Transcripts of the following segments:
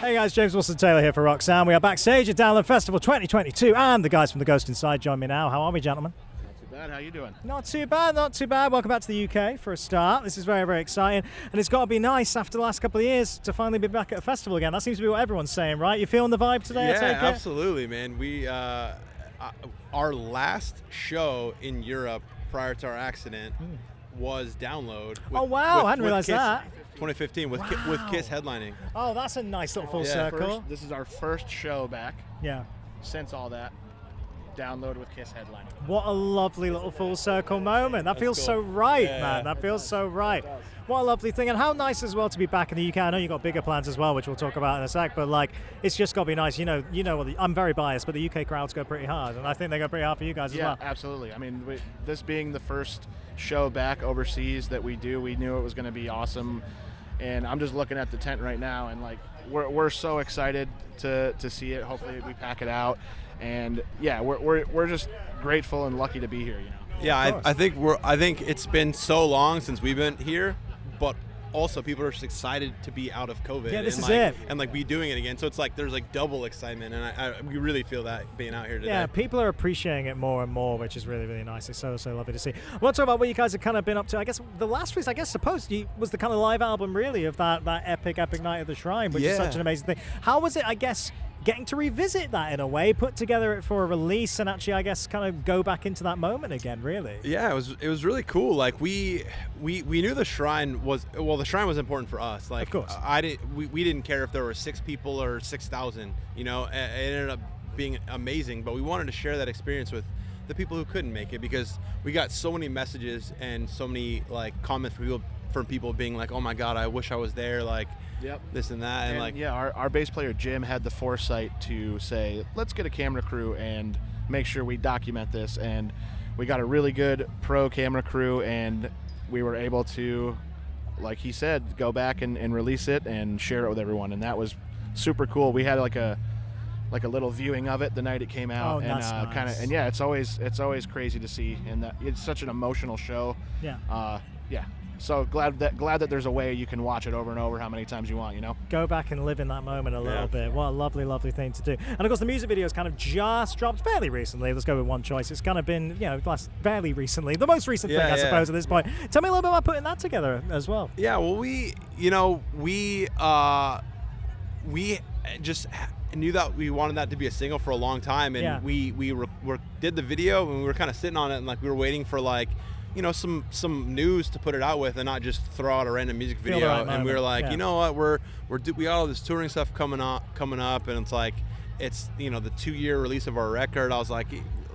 Hey guys, James Wilson-Taylor here for Roxanne. We are backstage at Download Festival 2022, and the guys from The Ghost Inside join me now. How are we, gentlemen? Not too bad. How you doing? Not too bad, not too bad. Welcome back to the UK for a start. This is very, very exciting, and it's got to be nice after the last couple of years to finally be back at a festival again. That seems to be what everyone's saying, right? You feeling the vibe today? Yeah, I take it? absolutely, man. We our last show in Europe prior to our accident was Download. Oh wow, I hadn't realized Kiss, that. 2015 with Kiss headlining. Oh, that's a nice little full Yeah. circle. This is our first show back Yeah. since all that. Download with Kiss headlining. What a lovely little full circle moment. That feels cool. so right, Yeah, man. That feels so right. What a lovely thing. And how nice as well to be back in the UK. I know you've got bigger plans as well, which we'll talk about in a sec, but like, it's just got to be nice. You know, I'm very biased, but the UK crowds go pretty hard, and I think they go pretty hard for you guys as Yeah, well. absolutely. I mean, this being the first show back overseas that we do, we knew it was going to be awesome. And I'm just looking at the tent right now, and like we're so excited to see it. Hopefully, we pack it out, and yeah, we're just grateful and lucky to be here. You know. Yeah, I think it's been so long since we've been here, but also people are just excited to be out of COVID. Yeah, this and is like, it. And like be doing it again. So it's like there's like double excitement, and we really feel that being out here today. Yeah, people are appreciating it more and more, which is really, really nice. It's so lovely to see. I want to talk about what you guys have kind of been up to. I guess the last release, was the kind of live album, really, of that epic Night at the Shrine, which is such an amazing thing. How was it, I guess, getting to revisit that in a way, put together it for a release, and actually, I guess, kind of go back into that moment again, really? Yeah, it was really cool. Like we knew the shrine was important for us. Like of course. We didn't care if there were 6 people or 6,000. You know, it ended up being amazing. But we wanted to share that experience with the people who couldn't make it, because we got so many messages and so many like comments from people being like, "Oh my God, I wish I was there." Like. Yep. This and that, and like yeah, our bass player Jim had the foresight to say, let's get a camera crew and make sure we document this, and we got a really good pro camera crew, and we were able to, like he said, go back and release it and share it with everyone, and that was super cool. We had like a little viewing of it the night it came out, and that's nice. Kind of, and yeah, it's always crazy to see, and that it's such an emotional show. Yeah. Yeah. So glad that there's a way you can watch it over and over how many times you want, you know? Go back and live in that moment a little bit. What a lovely, lovely thing to do. And of course, the music video has kind of just dropped fairly recently. Let's go with one choice. It's kind of been, fairly recently. The most recent thing, I suppose, at this point. Tell me a little bit about putting that together as well. Yeah, well, we just knew that we wanted that to be a single for a long time, and we did the video, and we were kind of sitting on it, and like we were waiting for like, some news to put it out with, and not just throw out a random music video. And we were like, you know what, we got all this touring stuff coming up, and it's like, it's the 2-year release of our record. I was like,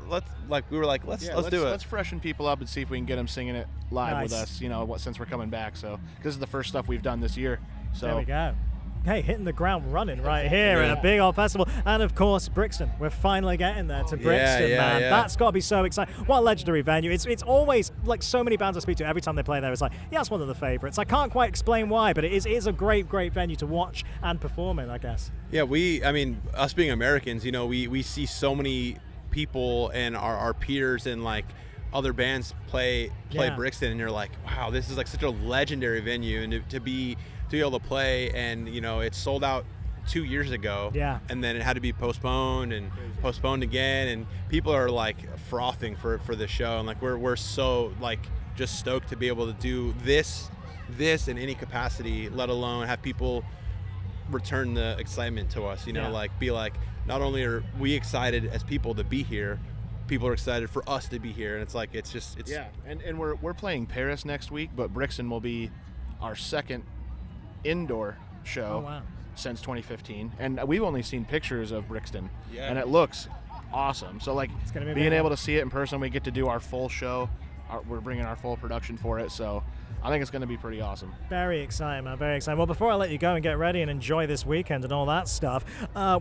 let's do it. Let's freshen people up and see if we can get them singing it live with us. Since we're coming back. So this is the first stuff we've done this year. So there we go. Hey, hitting the ground running right here at a big old festival. And of course, Brixton. We're finally getting there to Brixton, man. Yeah. That's got to be so exciting. What a legendary venue. It's always, like so many bands I speak to, every time they play there, it's like, it's one of the favorites. I can't quite explain why, but it is a great, great venue to watch and perform in, I guess. Yeah, us being Americans, we see so many people and our peers and like other bands play Brixton, and you're like, wow, this is like such a legendary venue, and to be able to play, and it sold out 2 years ago, and then it had to be postponed and postponed again, and people are like frothing for the show, and like we're so like just stoked to be able to do this in any capacity, let alone have people return the excitement to us, like be like, not only are we excited as people to be here, people are excited for us to be here, and it's like it's and we're playing Paris next week, but Brixton will be our second indoor show since 2015, and we've only seen pictures of Brixton, and it looks awesome. So like being able to see it in person, we get to do our full show. We're bringing our full production for it, so I think it's going to be pretty awesome. Very exciting, man. Very exciting. Well, before I let you go and get ready and enjoy this weekend and all that stuff,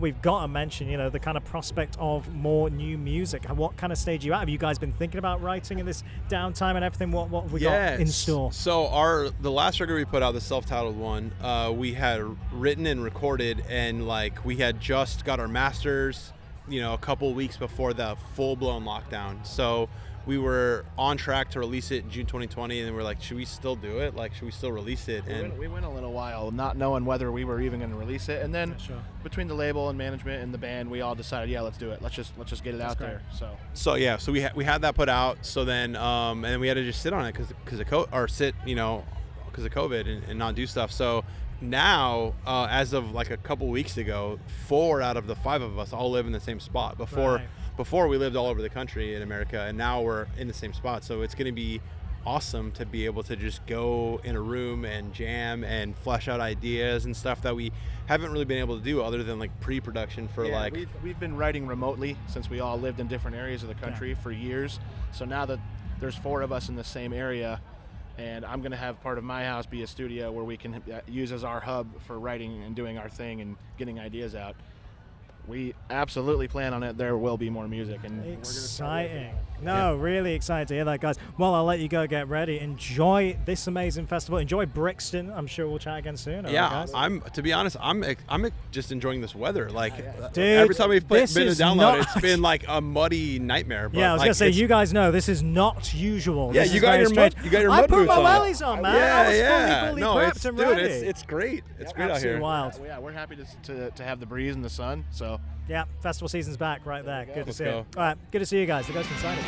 we've got to mention, the kind of prospect of more new music. What kind of stage are you at? Have you guys been thinking about writing in this downtime and everything? What have we got in store? So the last record we put out, the self-titled one, we had written and recorded, and like we had just got our masters, a couple weeks before the full-blown lockdown. So we were on track to release it in June 2020, and then we're like, should we still do it? Like, should we still release it? And we went a little while not knowing whether we were even going to release it, and then between the label and management and the band, we all decided, yeah, let's do it. Let's just get it out there. So we had that put out. So then and we had to just sit on it because of COVID and not do stuff. So now, as of like a couple weeks ago, 4 out of the 5 of us all live in the same spot. Before we lived all over the country in America, and now we're in the same spot. So it's going to be awesome to be able to just go in a room and jam and flesh out ideas and stuff that we haven't really been able to do other than like pre-production for we've been writing remotely since we all lived in different areas of the country for years. So now that there's 4 of us in the same area, and I'm going to have part of my house be a studio where we can use as our hub for writing and doing our thing and getting ideas out. We absolutely plan on it. There will be more music, and exciting. Really excited to hear that, guys. Well, I'll let you go get ready. Enjoy this amazing festival. Enjoy Brixton. I'm sure we'll chat again soon. Yeah, to be honest, I'm just enjoying this weather. Like, dude, every time we've been to download, it's been like a muddy nightmare. But I was gonna say, you guys know this is not usual. Yeah, you got your mud boots on. I put my wellies on, man. I was fully equipped and ready. It's great. It's great out here. Wild. Yeah, we're happy to have the breeze and the sun. So. Yeah, festival season's back right there. Good to see you. All right, good to see you guys. The Ghost Inside.